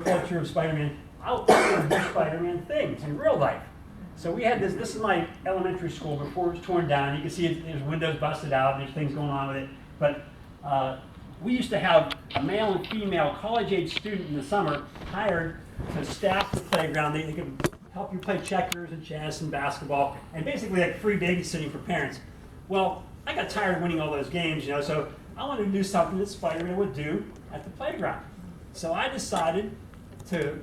culture of Spider-Man, I'll do Spider-Man things in real life. So we had this is my elementary school before it was torn down. You can see there's windows busted out, and there's things going on with it. But we used to have a male and female college-age student in the summer hired to staff the playground. They could help you play checkers and chess and basketball, and basically like free babysitting for parents. Well, I got tired of winning all those games, so I wanted to do something that Spider-Man would do at the playground. So I decided to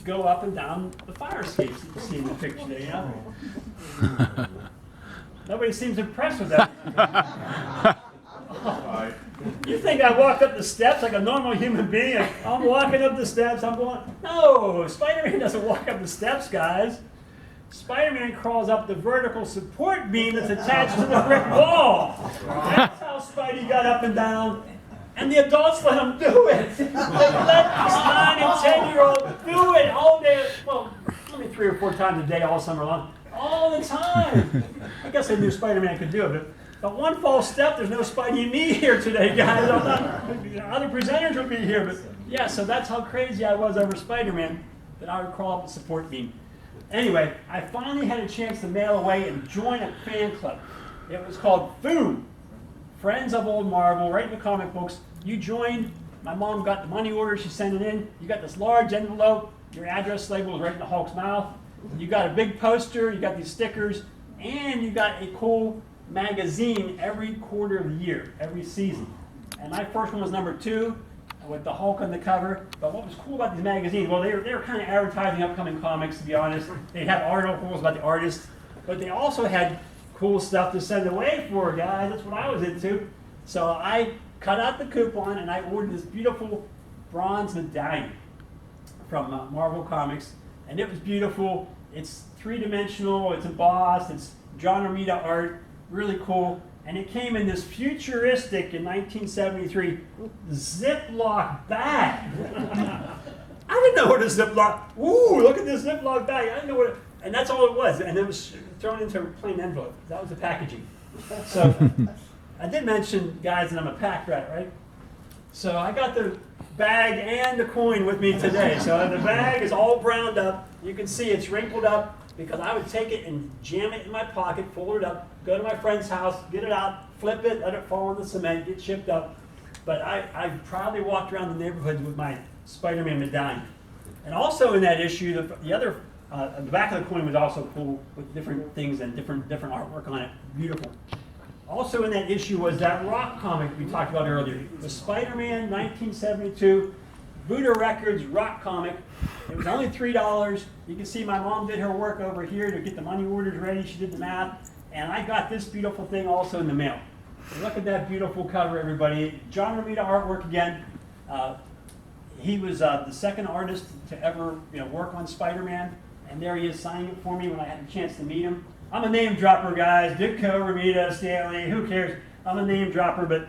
go up and down the fire escapes that you see in the picture there, Nobody seems impressed with that. You think I walked up the steps like a normal human being? I'm walking up the steps, I'm going, no, Spider-Man doesn't walk up the steps, guys. Spider-Man crawls up the vertical support beam that's attached to the brick wall. That's how Spidey got up and down. And the adults let him do it. They let this 9 and 10-year-old do it all day. Well, only 3 or 4 times a day all summer long. All the time. I guess I knew Spider-Man could do it. But one false step, there's no Spidey and me here today, guys. Other presenters would be here. But yeah, so that's how crazy I was over Spider-Man, that I would crawl up the support beam. Anyway, I finally had a chance to mail away and join a fan club. It was called FOOM, Friends of Old Marvel, right in the comic books. You joined, my mom got the money order, she sent it in. You got this large envelope, your address label was right in the Hulk's mouth. You got a big poster, you got these stickers, and you got a cool magazine every quarter of the year, every season. And my first one was #2 with the Hulk on the cover. But what was cool about these magazines, well, they were kind of advertising upcoming comics, to be honest. They had articles about the artists, but they also had cool stuff to send away for, guys. That's what I was into. So I cut out the coupon and I ordered this beautiful bronze medallion from Marvel Comics, and it was beautiful. It's 3-dimensional, it's embossed, it's John Romita art, really cool. And it came in this futuristic, in 1973, Ziploc bag. I didn't know what a Ziploc, ooh, look at this Ziploc bag. I didn't know what it, and that's all it was. And it was thrown into a plain envelope. That was the packaging. So I did mention, guys, that I'm a pack rat, right? So I got the bag and the coin with me today. So the bag is all browned up. You can see it's wrinkled up because I would take it and jam it in my pocket, fold it up, go to my friend's house, get it out, flip it, let it fall in the cement, get shipped up. But I proudly walked around the neighborhoods with my Spider-Man medallion. And also in that issue, the back of the coin was also cool with different things and different artwork on it. Beautiful. Also in that issue was that rock comic we talked about earlier. The Spider-Man 1972 Buddha Records rock comic. It was only $3. You can see my mom did her work over here to get the money orders ready. She did the math. And I got this beautiful thing also in the mail. So look at that beautiful cover, everybody. John Romita artwork again. He was the second artist to ever work on Spider-Man. And there he is signing it for me when I had a chance to meet him. I'm a name dropper, guys. Ditko, Romita, Stanley, who cares? I'm a name dropper, but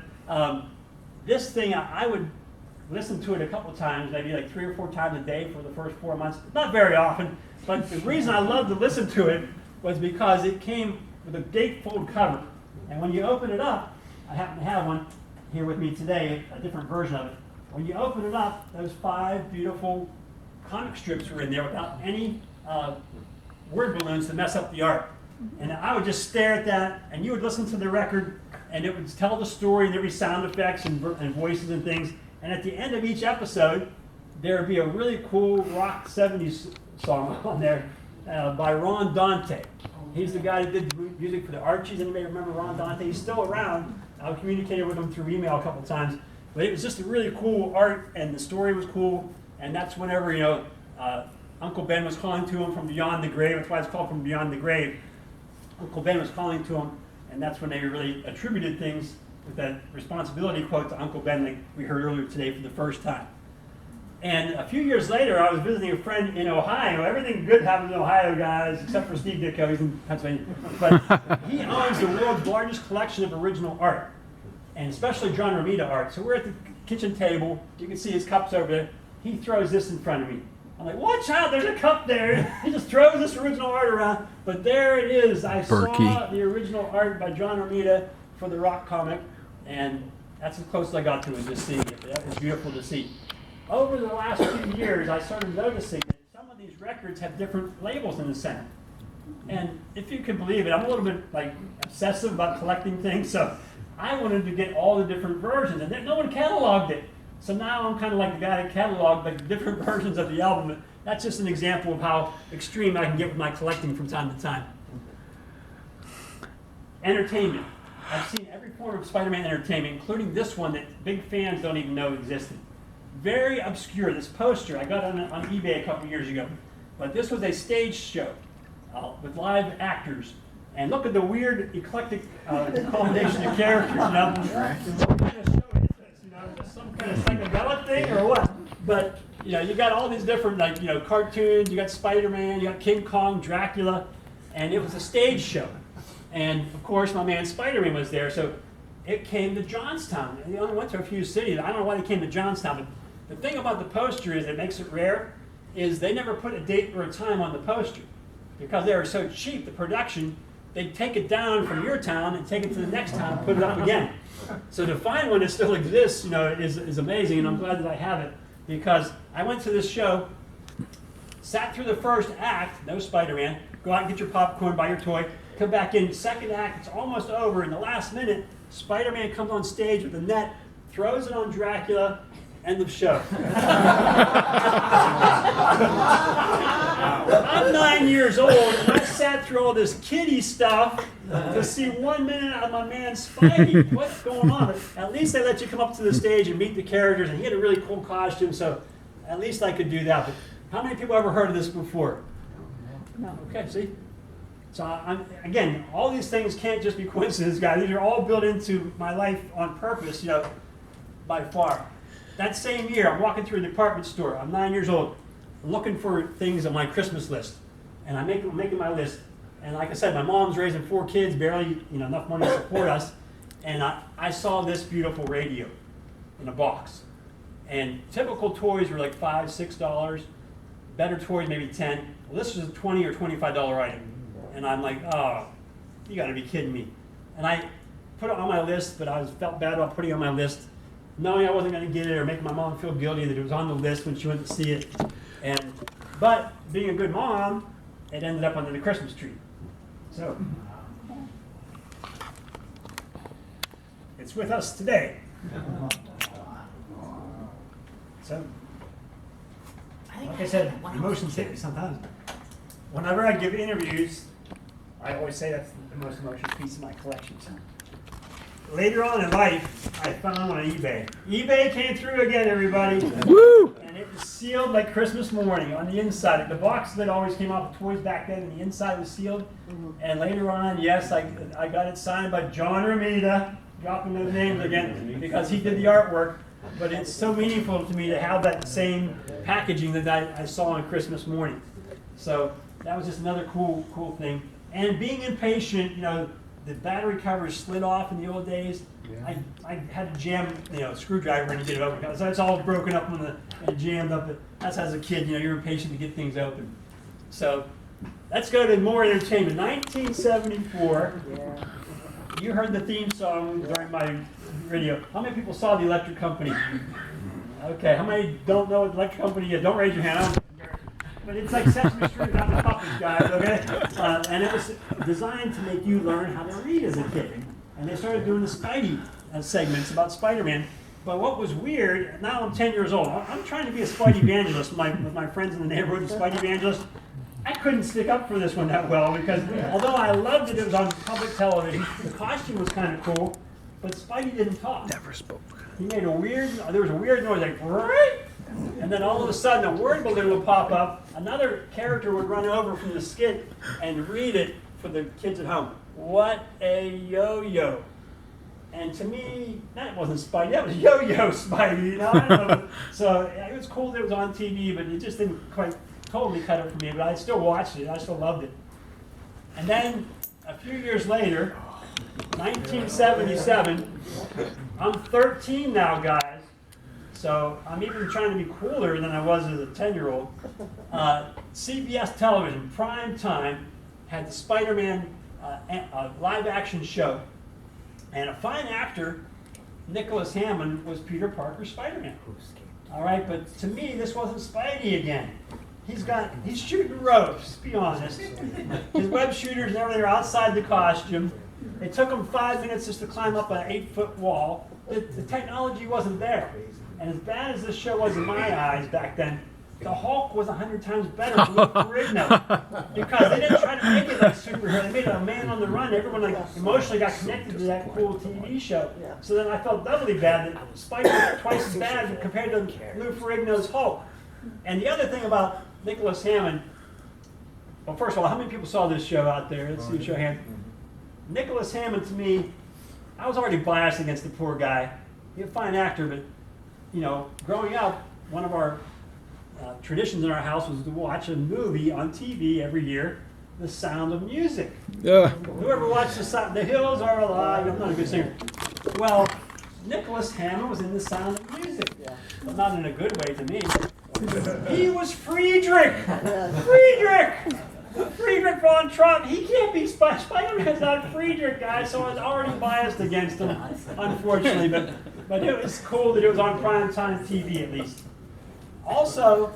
this thing, I would listen to it a couple times, maybe like 3 or 4 times a day for the first 4 months. Not very often, but the reason I loved to listen to it was because it came with a gatefold cover. And when you open it up, I happen to have one here with me today, a different version of it. When you open it up, those 5 beautiful comic strips were in there without any word balloons to mess up the art. And I would just stare at that, and you would listen to the record, and it would tell the story, and there'd be sound effects and voices and things. And at the end of each episode, there would be a really cool rock 70s song on there by Ron Dante. He's the guy that did music for the Archies. Anybody remember Ron Dante? He's still around. I've communicated with him through email a couple times. But it was just a really cool art, and the story was cool. And that's whenever, Uncle Ben was calling to him from beyond the grave. That's why it's called From Beyond the Grave. Uncle Ben was calling to him, and that's when they really attributed things with that responsibility quote to Uncle Ben like we heard earlier today for the first time. And a few years later, I was visiting a friend in Ohio. Everything good happens in Ohio, guys, except for Steve Ditko. He's in Pennsylvania. But he owns the world's largest collection of original art, and especially John Romita art. So we're at the kitchen table. You can see his cups over there. He throws this in front of me. I'm like, watch out, there's a cup there. He just throws this original art around. But there it is. I saw the original art by John Romita for the rock comic, and that's as close as I got to it, just seeing it. That was beautiful to see. over the last few years, I started noticing that some of these records have different labels in the center. And if you can believe it, I'm a little bit like obsessive about collecting things, so I wanted to get all the different versions, and then no one cataloged it. So now I'm kind of like the guy that cataloged like different versions of the album. That's just an example of how extreme I can get with my collecting from time to time. Entertainment. I've seen every form of Spider-Man entertainment, including this one that big fans don't even know existed. Very obscure. This poster, I got on eBay a couple years ago. But this was a stage show with live actors. And look at the weird, eclectic combination of characters, you know? What kind of show is this? You know, just some kind of psychedelic thing or what? But, you know, you got all these different, like, you know, cartoons, you got Spider-Man, you got King Kong, Dracula, and it was a stage show. And, of course, my man Spider-Man was there, so it came to Johnstown. And they only went to a few cities. I don't know why they came to Johnstown, but the thing about the poster is that makes it rare is they never put a date or a time on the poster. Because they were so cheap, the production, they'd take it down from your town and take it to the next town and put it up again. So to find one that still exists, you know, is amazing, and I'm glad that I have it. Because I went to this show, sat through the first act, no Spider-Man, go out and get your popcorn, buy your toy, come back in, second act, it's almost over, in the last minute, Spider-Man comes on stage with a net, throws it on Dracula, end of show. I'm 9 years old, and I sat through all this kiddie stuff to see 1 minute out of my man Spidey. What's going on? But at least they let you come up to the stage and meet the characters, and he had a really cool costume, so at least I could do that. But how many people ever heard of this before? No. Okay, see? So again, all these things can't just be coincidences, guys. These are all built into my life on purpose, you know, by far. That same year, I'm walking through a department store. I'm 9 years old. I'm looking for things on my Christmas list. And I'm making my list. And like I said, my mom's raising 4 kids, barely enough money to support us. And I saw this beautiful radio in a box. And typical toys were like $5, $6. Better toys, maybe 10. Well, this was a $20 or $25 item. And I'm like, oh, you got to be kidding me. And I put it on my list, but I felt bad about putting it on my list, knowing I wasn't going to get it or make my mom feel guilty that it was on the list when she went to see it. But being a good mom, it ended up under the Christmas tree. So it's with us today. So, like I said, emotions hit me sometimes. Whenever I give interviews, I always say that's the most emotional piece of my collection. Later on in life, I found one on eBay. eBay came through again, everybody. Woo! And it was sealed like Christmas morning on the inside. The box that always came out with toys back then, and the inside was sealed. And later on, yes, I got it signed by John Romita, dropping those names again, because he did the artwork. But it's so meaningful to me to have that same packaging that I saw on Christmas morning. So that was just another cool thing. And being impatient, you know, the battery covers slid off in the old days. Yeah. I had to jam, a screwdriver in to get it open. So it's all broken up and jammed up. That's as a kid, you're impatient to get things open. So let's go to more entertainment. 1974. Yeah. You heard the theme song during my video. How many people saw The Electric Company? Okay. How many don't know what The Electric Company is? Don't raise your hand. But it's like Sesame Street without the puppets, guys, okay? And it was designed to make you learn how to read as a kid. And they started doing the Spidey segments about Spider-Man. But what was weird, now I'm 10 years old. I'm trying to be a Spidey evangelist with my friends in the neighborhood, Spidey evangelist. I couldn't stick up for this one that well because although I loved it, it was on public television. The costume was kind of cool, but Spidey didn't talk. Never spoke. He made there was a weird noise like, right? And then all of a sudden a word balloon would pop up, another character would run over from the skit and read it for the kids at home. What a yo-yo. And to me, that wasn't Spidey, that was yo-yo Spidey, I don't know. So it was cool that it was on TV, but it just didn't quite totally cut it for me, but I still watched it, I still loved it. And then a few years later, 1977, I'm 13 now, guys. So I'm even trying to be cooler than I was as a 10-year-old. CBS television, prime time, had the Spider-Man live-action show. And a fine actor, Nicholas Hammond, was Peter Parker's Spider-Man. All right, but to me, this wasn't Spidey again. He's shooting ropes, be honest. His web shooters and everything are outside the costume. It took him 5 minutes just to climb up an 8-foot wall. The technology wasn't there. And as bad as this show was in my eyes back then, the Hulk was 100 times better than Lou Ferrigno. Because they didn't try to make it like superhero. They made it a man on the run. Everyone emotionally got connected to that cool TV show. So then I felt doubly bad that Spidey was twice as bad compared to Lou Ferrigno's Hulk. And the other thing about Nicholas Hammond, well, first of all, how many people saw this show out there? Let's see, show hand. Nicholas Hammond, to me, I was already biased against the poor guy. He's a fine actor, but, you know, growing up, one of our traditions in our house was to watch a movie on TV every year, The Sound of Music. Yeah. Whoever watched The Hills Are Alive, I'm not a good singer. Well, Nicholas Hammond was in The Sound of Music, but not in a good way to me. He was Friedrich! Friedrich von Trapp. He can't be Spider-Man's not Friedrich, guys, so I was already biased against him, unfortunately. But it was cool that it was on primetime TV at least. Also,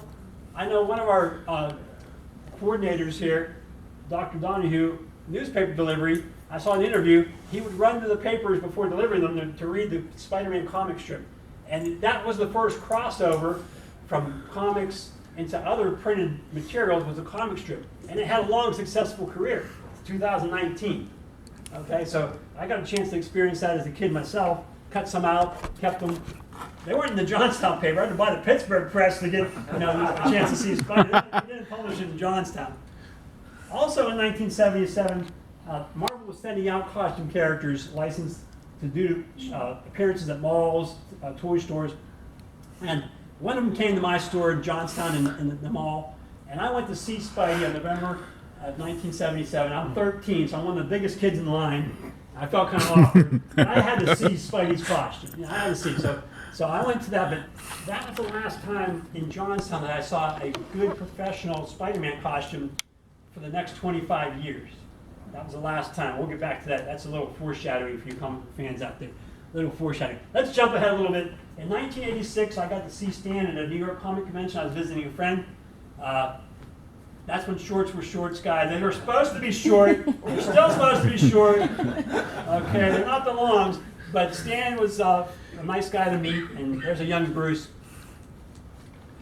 I know one of our coordinators here, Dr. Donahue, newspaper delivery, I saw an interview, he would run to the papers before delivering them to read the Spider-Man comic strip. And that was the first crossover from comics into other printed materials, was a comic strip. And it had a long, successful career, 2019. Okay, so I got a chance to experience that as a kid myself, cut some out, kept them. They weren't in the Johnstown paper. I had to buy the Pittsburgh press to get a chance to see Spider. They didn't publish it in Johnstown. Also in 1977, Marvel was sending out costume characters licensed to do appearances at malls, toy stores. And one of them came to my store in Johnstown in the mall. And I went to see Spidey in November of 1977. I'm 13, so I'm one of the biggest kids in line. I felt kind of awkward. But I had to see Spidey's costume. I had to see. So I went to that, but that was the last time in Johnstown that I saw a good professional Spider-Man costume for the next 25 years. That was the last time. We'll get back to that. That's a little foreshadowing for you comic fans out there. A little foreshadowing. Let's jump ahead a little bit. In 1986, I got to see Stan at a New York Comic Convention. I was visiting a friend. That's when shorts were shorts, guys. They were supposed to be short. They're still supposed to be short. Okay, they're not the longs. But Stan was a nice guy to meet, and there's a young Bruce.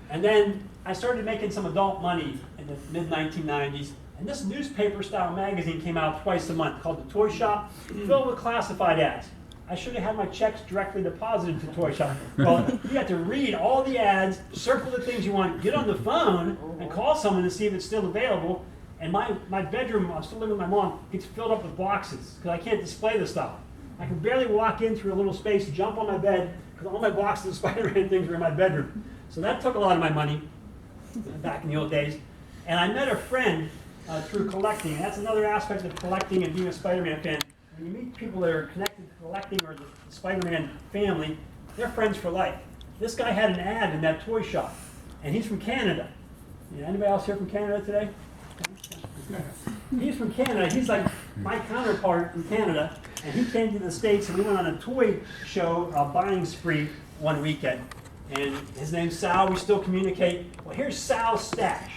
And then I started making some adult money in the mid-1990s. And this newspaper-style magazine came out twice a month called The Toy Shop, filled with classified ads. I should have had my checks directly deposited to Toy Shop. Well, you have to read all the ads, circle the things you want, get on the phone, and call someone to see if it's still available. And my bedroom, I'm still living with my mom, gets filled up with boxes because I can't display the stuff. I can barely walk in through a little space, jump on my bed, because all my boxes of Spider-Man things were in my bedroom. So that took a lot of my money back in the old days. And I met a friend through collecting. And that's another aspect of collecting and being a Spider-Man fan. When you meet people that are connected to collecting or the Spider-Man family, they're friends for life. This guy had an ad in that toy shop, and he's from Canada. Anybody else here from Canada today? He's from Canada. He's like my counterpart in Canada, and he came to the States, and we went on a toy show, buying spree one weekend. And his name's Sal. We still communicate. Well, here's Sal's stash.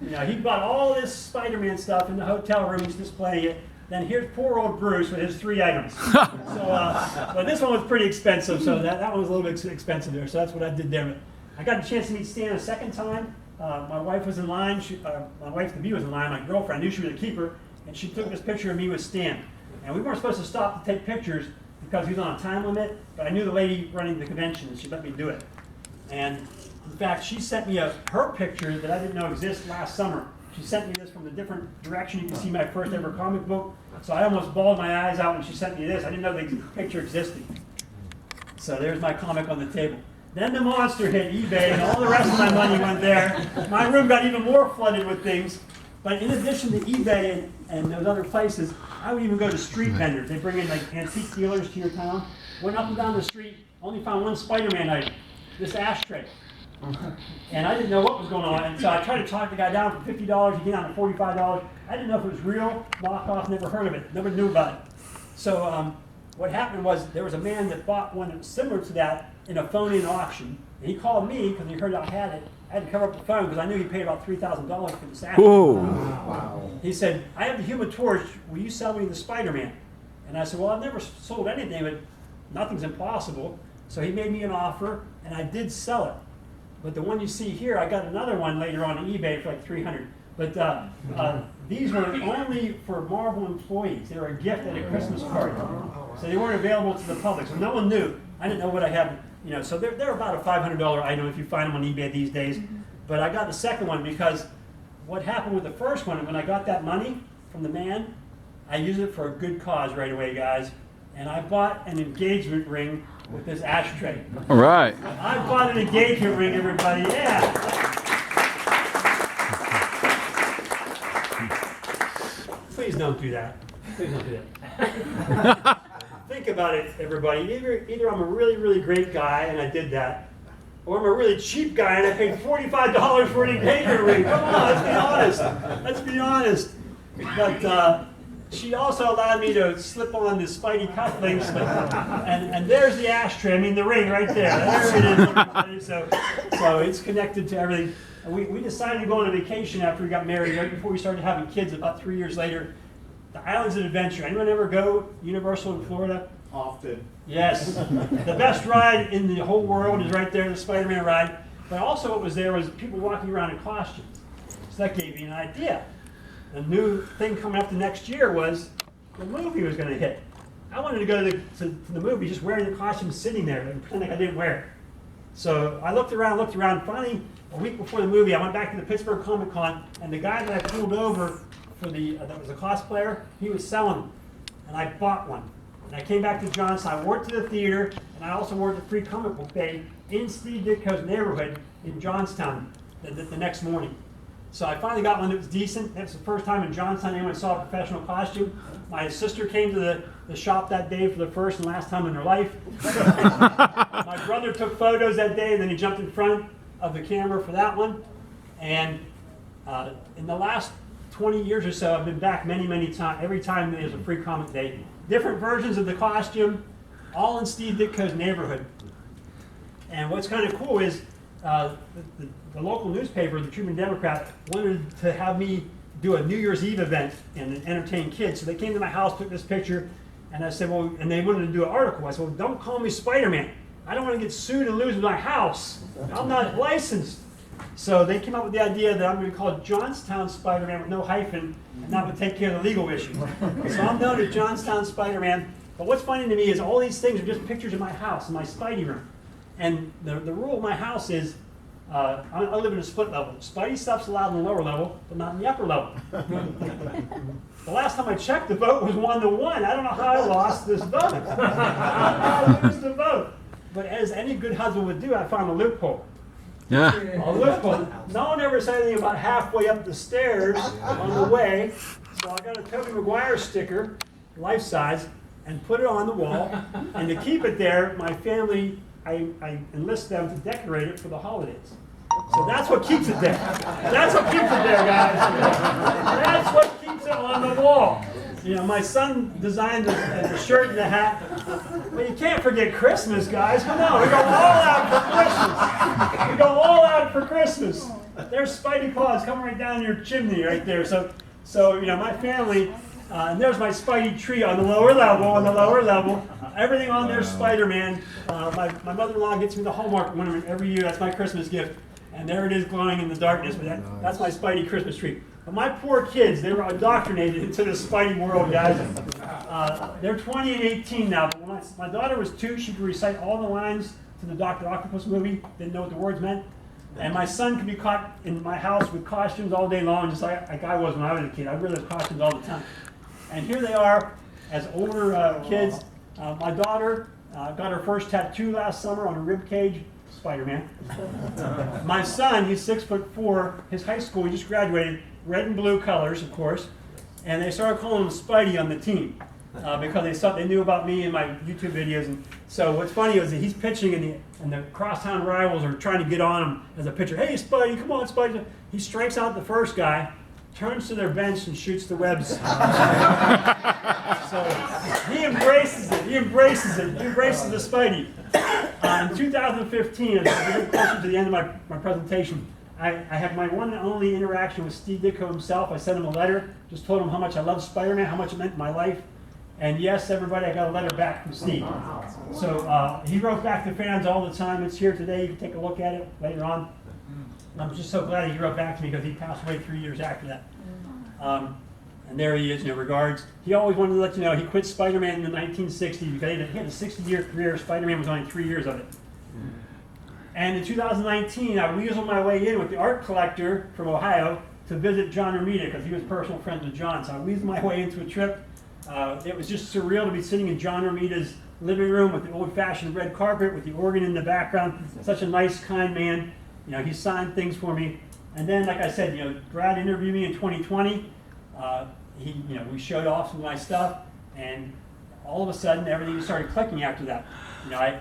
He bought all this Spider-Man stuff in the hotel room. He's displaying it. Then here's poor old Bruce with his 3 items. But this one was pretty expensive, so that one was a little bit expensive there. So that's what I did there. But I got a chance to meet Stan a second time. My wife was in line. My wife to be was in line. My girlfriend, I knew she was a keeper, and she took this picture of me with Stan. And we weren't supposed to stop to take pictures because he was on a time limit. But I knew the lady running the convention, and she let me do it. And in fact, she sent me her picture that I didn't know existed last summer. She sent me this from a different direction. You can see my first ever comic book. So I almost bawled my eyes out when she sent me this. I didn't know the picture existed. So there's my comic on the table. Then the monster hit eBay, and all the rest of my money went there. My room got even more flooded with things. But in addition to eBay and those other places, I would even go to street vendors. They bring in like antique dealers to your town. Went up and down the street, only found one Spider-Man item, this ashtray. And I didn't know what was going on, and so I tried to talk the guy down from $50, he came down to $45. I didn't know if it was real, knockoff, never heard of it, never knew about it. So what happened was there was a man that bought one that was similar to that in a phone-in auction, And he called me because he heard I had it. I had to cover up the phone because I knew he paid about $3,000 for this action. Wow. He said, I have the Human Torch. Will you sell me the Spider-Man? And I said, well, I've never sold anything, but nothing's impossible. So he made me an offer, and I did sell it. But the one you see here, I got another one later on eBay for like $300. But these were only for Marvel employees. They were a gift at a Christmas party. So they weren't available to the public. So no one knew. I didn't know what I had. You know, so they're about a $500 item if you find them on eBay these days. But I got the second one because what happened with the first one, when I got that money from the man, I used it for a good cause right away, guys. And I bought an engagement ring with this ashtray. All right. I bought an engagement ring, everybody. Yeah. Please don't do that. Please don't do that. Think about it, everybody. Either I'm a really, really great guy and I did that, or I'm a really cheap guy and I paid $45 for an engagement ring. Come on, let's be honest. Let's be honest. But she also allowed me to slip on the Spidey cufflinks, and there's the ashtray. I mean, the ring right there. There it is. So it's connected to everything. We decided to go on a vacation after we got married, right before we started having kids about 3 years later. The Islands of Adventure. Anyone ever go Universal in Florida? Often. Yes. The best ride in the whole world is right there, the Spider-Man ride. But also what was there was people walking around in costumes. So that gave me an idea. The new thing coming up the next year was the movie was going to hit. I wanted to go to the movie just wearing the costume, sitting there and pretend like I didn't wear it. So I looked around. Finally, a week before the movie, I went back to the Pittsburgh Comic Con, and the guy that I pulled over for that was a cosplayer, he was selling them. And I bought one. And I came back to Johnstown. I wore it to the theater, and I also wore it to Free Comic Book Day in Steve Ditko's neighborhood in Johnstown the next morning. So I finally got one that was decent. That was the first time in Johnstown anyone saw a professional costume. My sister came to the shop that day for the first and last time in her life. My brother took photos that day, and then he jumped in front of the camera for that one. And in the last 20 years or so, I've been back many, many times. Every time there's a Free Comic Day. Different versions of the costume, all in Steve Ditko's neighborhood. And what's kind of cool is the local newspaper, the Tribune Democrat, wanted to have me do a New Year's Eve event and entertain kids. So they came to my house, took this picture, and I said, well, and they wanted to do an article. I said, well, don't call me Spider-Man. I don't want to get sued and lose my house. I'm not licensed. So they came up with the idea that I'm going to call it Johnstown Spider-Man with no hyphen, and that would take care of the legal issues. So I'm known as Johnstown Spider-Man. But what's funny to me is all these things are just pictures of my house, in my Spidey room. And the rule of my house is, I live in a split level. Spidey stuff's allowed in the lower level, but not in the upper level. The last time I checked, the vote was 1-1. I don't know how I lost this vote. I lose the vote. But as any good husband would do, I found a loophole. Yeah. A loophole. No one ever said anything about halfway up the stairs on the way. So I got a Tobey Maguire sticker, life size, and put it on the wall. And to keep it there, my family, I enlist them to decorate it for the holidays. So that's what keeps it there. That's what keeps it there, guys. That's what keeps it on the wall. You know, my son designed the shirt and the hat. But you can't forget Christmas, guys. Come on, we go all out for Christmas. We go all out for Christmas. There's Spidey Claus coming right down your chimney right there. So you know, my family, and there's my Spidey tree on the lower level. Everything on there's Spider-Man. My mother-in-law gets me the Hallmark one every year. That's my Christmas gift. And there it is glowing in the darkness. But that's my Spidey Christmas tree. But my poor kids, they were indoctrinated into the Spidey world, guys. They're 20 and 18 now. But when my daughter was 2, she could recite all the lines to the Dr. Octopus movie. Didn't know what the words meant. And my son could be caught in my house with costumes all day long, just like I was when I was a kid. I wear those costumes all the time. And here they are as older kids. My daughter got her first tattoo last summer on her rib cage. Spider-Man. My son, he's 6'4". His high school, he just graduated, red and blue colors, of course, and they started calling him Spidey on the team because they knew about me and my YouTube videos. And so what's funny is that he's pitching, and the crosstown rivals are trying to get on him as a pitcher. Hey, Spidey, come on, Spidey! He strikes out the first guy, turns to their bench and shoots the Webs. So he embraces it. He embraces the Spidey. In 2015, as we're getting closer to the end of my presentation, I had my one and only interaction with Steve Ditko himself. I sent him a letter, just told him how much I love Spider-Man, how much it meant in my life. And yes, everybody, I got a letter back from Steve. So he wrote back to fans all the time. It's here today. You can take a look at it later on. I'm just so glad he wrote back to me because he passed away 3 years after that. And there he is, regards. He always wanted to let you know he quit Spider-Man in the 1960s because he had a 60-year career. Spider-Man was only 3 years of it. And in 2019, I weaseled my way in with the art collector from Ohio to visit John Romita because he was personal friends with John. So I weaseled my way into a trip. It was just surreal to be sitting in John Romita's living room with the old-fashioned red carpet with the organ in the background. Such a nice, kind man. He signed things for me. And then, like I said, Brad interviewed me in 2020. We showed off some of my stuff, and all of a sudden, everything just started clicking after that. I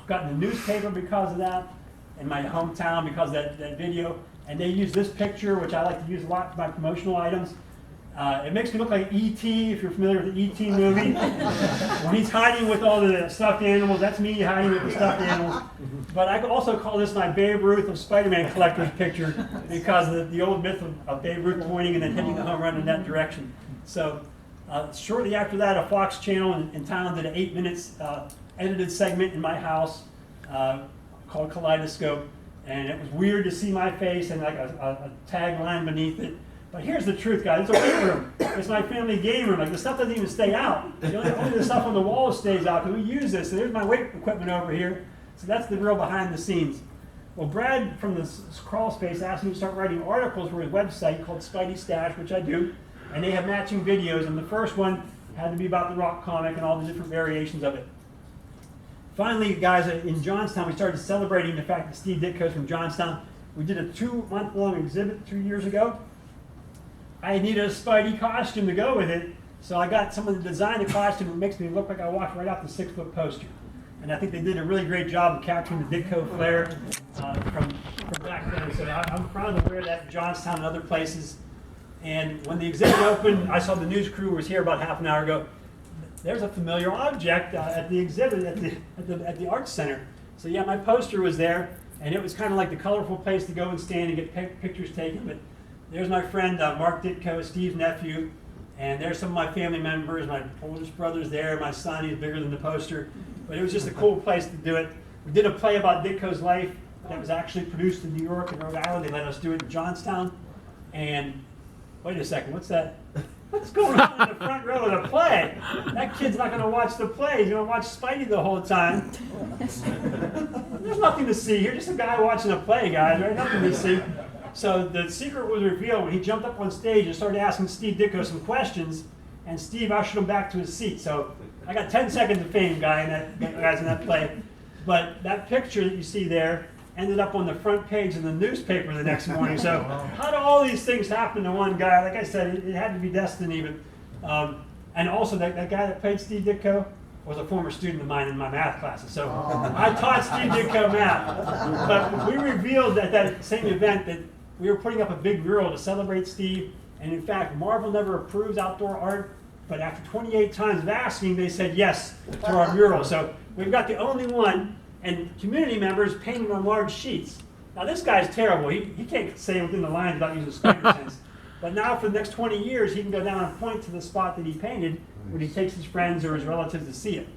got in the newspaper because of that, in my hometown because of that video, and they use this picture, which I like to use a lot for my promotional items. It makes me look like E.T., if you're familiar with the E.T. movie. When he's hiding with all the stuffed animals, that's me hiding with the stuffed animals. But I could also call this my Babe Ruth of Spider-Man collector's picture because of the old myth of Babe Ruth pointing and then hitting the home run in that direction. So shortly after that, a Fox channel in town did an 8 minutes edited segment in my house called Kaleidoscope. And it was weird to see my face and like a tagline beneath it. But here's the truth, guys. It's a weight room. It's my family game room. Like, the stuff doesn't even stay out. Only the stuff on the wall stays out because we use this. So there's my weight equipment over here. So that's the real behind the scenes. Well, Brad from the crawl space asked me to start writing articles for his website called Spidey Stash, which I do. And they have matching videos. And the first one had to be about the Rock comic and all the different variations of it. Finally, guys, in Johnstown, we started celebrating the fact that Steve Ditko's from Johnstown. We did a 2-month-long exhibit 2 years ago. I needed a Spidey costume to go with it, so I got someone to design a costume that makes me look like I walked right off the 6-foot poster. And I think they did a really great job of capturing the Ditko flair from back then. So I'm proud to wear that in Johnstown and other places. And when the exhibit opened, I saw the news crew was here about half an hour ago. There's a familiar object at the exhibit at the Arts Center. So yeah, my poster was there, and it was kind of like the colorful place to go and stand and get pictures taken. But there's my friend Mark Ditko, Steve's nephew, and there's some of my family members. My oldest brother's there, my son, he's bigger than the poster. But it was just a cool place to do it. We did a play about Ditko's life that was actually produced in New York and Rhode Island. They let us do it in Johnstown. And wait a second, what's that? What's going on in the front row of the play? That kid's not going to watch the play. He's going to watch Spidey the whole time. There's nothing to see here. Just a guy watching a play, guys. Right? Nothing to see. So the secret was revealed when he jumped up on stage and started asking Steve Ditko some questions, and Steve ushered him back to his seat. So I got 10 seconds of fame, guys in that play. But that picture that you see there ended up on the front page of the newspaper the next morning. So how do all these things happen to one guy? Like I said, it had to be destiny. But, and also that guy that played Steve Ditko was a former student of mine in my math classes. So I taught Steve Ditko math. But we revealed at that same event that we were putting up a big mural to celebrate Steve. And in fact, Marvel never approves outdoor art. But after 28 times of asking, they said yes to our mural. So we've got the only one. And community members painted on large sheets. Now this guy's terrible. He can't say within the lines about using spider sense. But now for the next 20 years, he can go down and point to the spot that he painted when he takes his friends or his relatives to see it.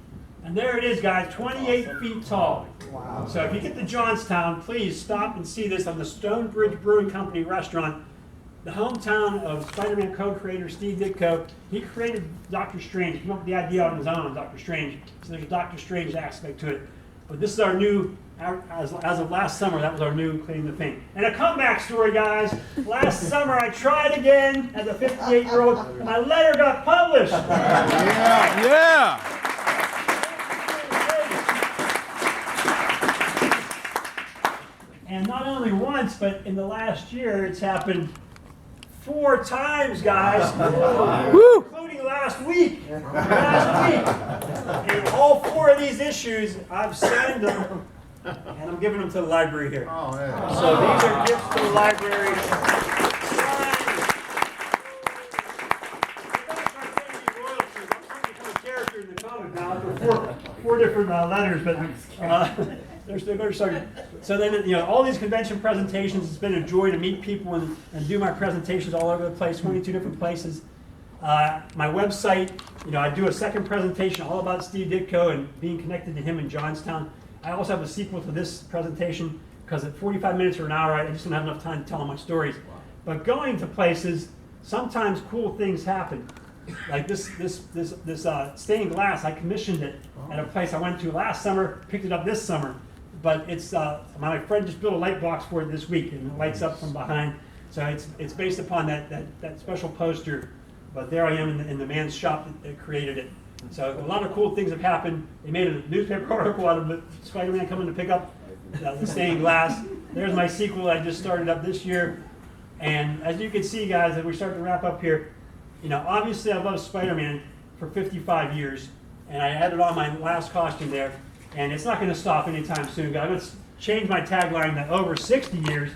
And there it is, guys, 28 feet tall. Wow. So if you get to Johnstown, please stop and see this on the Stonebridge Brewing Company restaurant. The hometown of Spider-Man co-creator Steve Ditko. He created Doctor Strange. He came up with the idea on his own, Doctor Strange. So there's a Doctor Strange aspect to it. But this is our new, as of last summer, that was our new Clean the Paint. And a comeback story, guys. Last summer, I tried again as a 58-year-old, and my letter got published. Yeah. And not only once, but in the last year, it's happened 4 times, guys. Woo. Including last week. And all 4 of these issues, I've signed them, and I'm giving them to the library here. Oh, yeah. So these are gifts to the library. Signed. I'm trying to become a character in the comic now. For different letters, but they're still going to start. So then, all these convention presentations, it's been a joy to meet people and do my presentations all over the place, 22 different places. My website, I do a second presentation all about Steve Ditko and being connected to him in Johnstown. I also have a sequel to this presentation because at 45 minutes or an hour, I just don't have enough time to tell my stories. But going to places, sometimes cool things happen. Like this stained glass, I commissioned it at a place I went to last summer, picked it up this summer. But it's my friend just built a light box for it this week, and it lights up from behind. So it's based upon that special poster. But there I am in the man's shop that created it. So a lot of cool things have happened. They made a newspaper article out of it, Spider-Man coming to pick up the stained glass. There's my sequel I just started up this year. And as you can see, guys, as we start to wrap up here, obviously I love Spider-Man for 55 years, and I added on my last costume there, and it's not going to stop anytime soon. I'm going to change my tagline to over 60 years,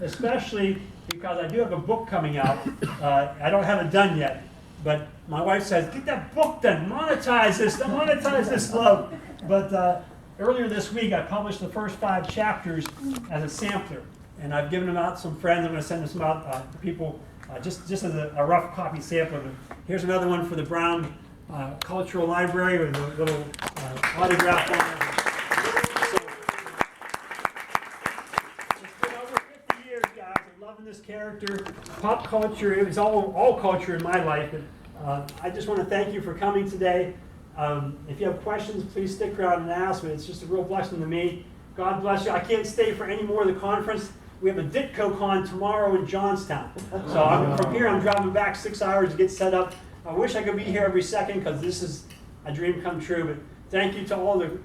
especially because I do have a book coming out. I don't have it done yet, but my wife says, get that book done, monetize this love. But earlier this week, I published the first 5 chapters as a sampler, and I've given them out to some friends. I'm going to send them out to people just as a rough copy sample. Here's another one for the Brown Cultural Library with a little autograph on it. This character, pop culture, it was all culture in my life. And, I just want to thank you for coming today. If you have questions, please stick around and ask me. It's just a real blessing to me. God bless you. I can't stay for any more of the conference. We have a Ditko Con tomorrow in Johnstown. So from here, I'm driving back 6 hours to get set up. I wish I could be here every second because this is a dream come true. But thank you to all the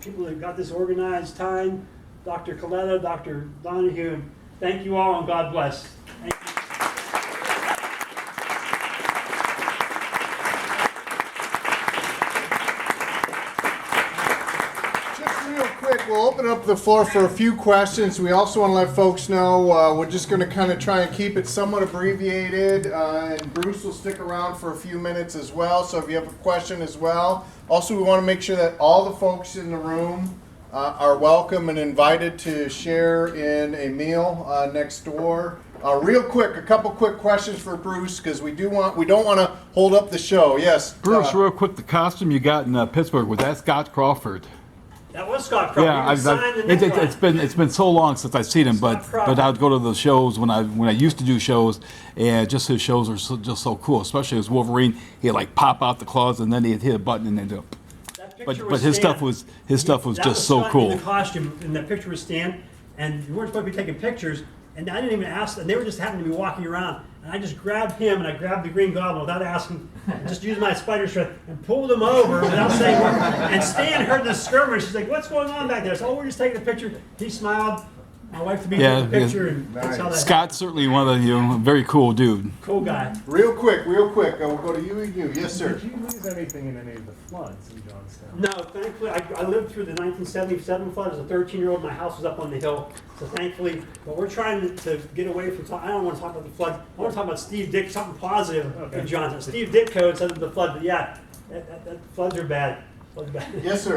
people that got this organized, time, Dr. Coletta, Dr. Donahue. Thank you all, and God bless. Thank you. Just real quick, we'll open up the floor for a few questions. We also want to let folks know we're just going to kind of try and keep it somewhat abbreviated, and Bruce will stick around for a few minutes as well, so if you have a question as well. Also, we want to make sure that all the folks in the room are welcome and invited to share in a meal next door. Real quick, a couple quick questions for Bruce because we don't want to hold up the show. Yes, Bruce, real quick, the costume you got in Pittsburgh, was that Scott Crawford? That was Scott Crawford. Yeah, it's been so long since I've seen him, but I would go to the shows when I used to do shows, and just his shows are just so cool. Especially as Wolverine, he'd like pop out the claws and then he'd hit a button and then do. But his stuff was just so cool. In the costume, and the picture was Stan, and we weren't supposed to be taking pictures, and I didn't even ask them. They were just happening to be walking around, and I just grabbed him and I grabbed the Green Goblin without asking, just used my spider strength and pulled him over without saying what. And Stan heard the skirmish. She's like, "What's going on back there?" So, we're just taking a picture. He smiled. My wife to be in the picture, and that's how that Scott's happened. certainly one of a very cool dude. Cool guy. Real quick. We'll go to you and you. Yes, sir. Did you lose anything in any of the floods in Johnstown? No, thankfully, I lived through the 1977 flood as a 13-year-old. My house was up on the hill, so thankfully, but we're trying to get away from I don't want to talk about the flood. I want to talk about Steve Ditko, something positive in Johnstown. Steve Ditko said the flood, but yeah, that floods are bad. Yes, sir.